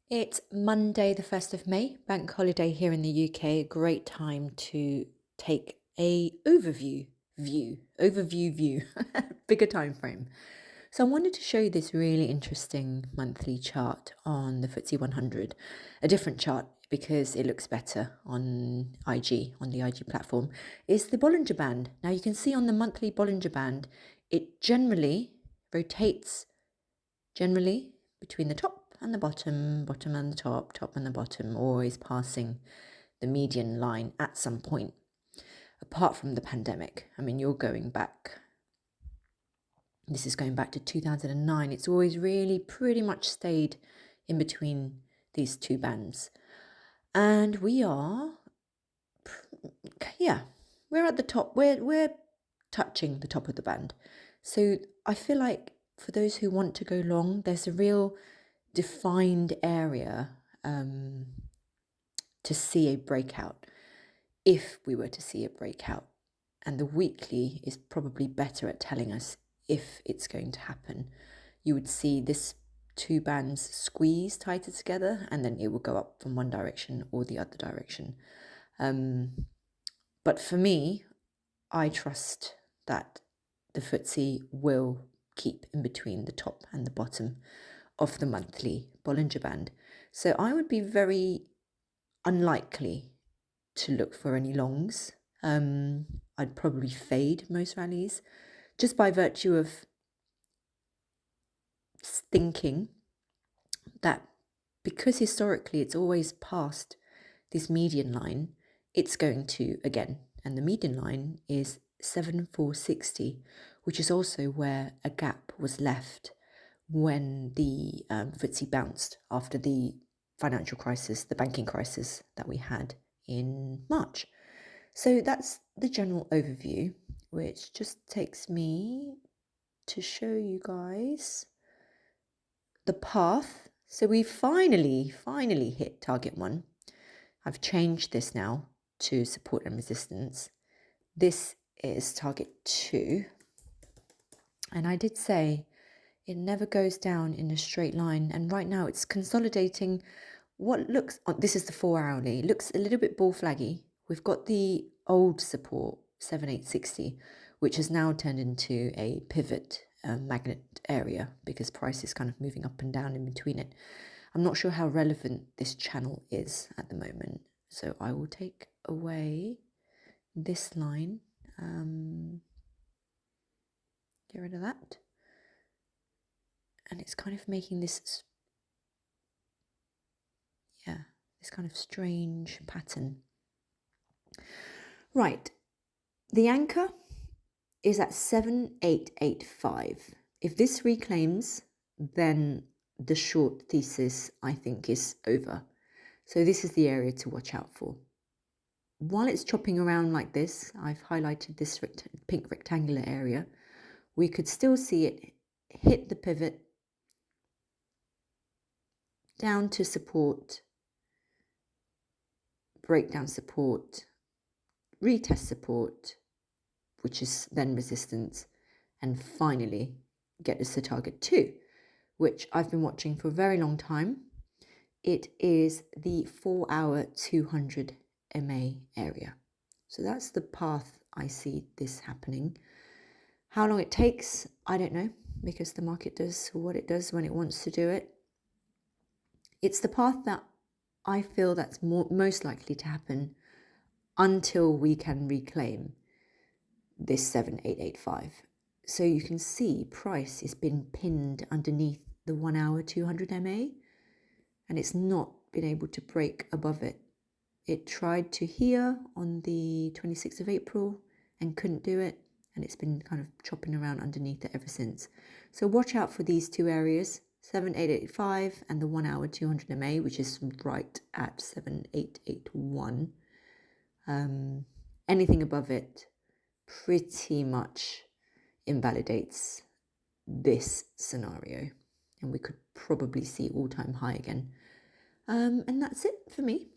It's Monday, the 1st of May, bank holiday here in the UK. Great time to take a overview, bigger time frame. So I wanted to show you this really interesting monthly chart on the FTSE 100, a different chart because it looks better on the IG platform, is the Bolllinger band. Now you can see on the monthly Bolllinger band, it generally rotates between the top and the bottom, bottom and the top, top and the bottom, always passing the median line at some point, apart from the pandemic. I mean, this is going back to 2009. It's always really pretty much stayed in between these two bands. And we're at the top. We're touching the top of the band. So I feel like for those who want to go long, there's a real defined area to see a breakout, if we were to see a breakout. And the weekly is probably better at telling us if it's going to happen. You would see this two bands squeeze tighter together, and then it will go up from one direction or the other direction. But for me, I trust that the FTSE will keep in between the top and the bottom of the monthly Bolllinger band. So I would be very unlikely to look for any longs. I'd probably fade most rallies just by virtue of thinking that because historically it's always past this median line, it's going to again. And the median line is 7460, which is also where a gap was left when the FTSE bounced after the financial crisis, the banking crisis that we had in March. So that's the general overview, which just takes me to show you guys the path. So we finally hit target 1. I've changed this now to support and resistance. This is target 2. And I did say it never goes down in a straight line. And right now it's consolidating what looks, this is the 4-hourly, looks a little bit bull flaggy. We've got the old support, 7860, which has now turned into a pivot magnet area because price is kind of moving up and down in between it. I'm not sure how relevant this channel is at the moment. So I will take away this line, get rid of that. And it's kind of making this kind of strange pattern. Right, the anchor is at 7885. If this reclaims, then the short thesis, I think, is over. So this is the area to watch out for. While it's chopping around like this, I've highlighted this pink rectangular area, we could still see it hit the pivot down to support, breakdown support, retest support, which is then resistance, and finally get us to target 2, which I've been watching for a very long time. It is the 4-hour 200 MA area. So that's the path I see this happening. How long it takes, I don't know, because the market does what it does when it wants to do it. It's the path that I feel that's most likely to happen until we can reclaim this 7885. So you can see price has been pinned underneath the 1-hour 200 MA, and it's not been able to break above it. It tried to here on the 26th of April and couldn't do it, and it's been kind of chopping around underneath it ever since. So watch out for these two areas, 7885 and the 1-hour 200 MA, which is right at 7881. Anything above it pretty much invalidates this scenario, and we could probably see all-time high again. And that's it for me.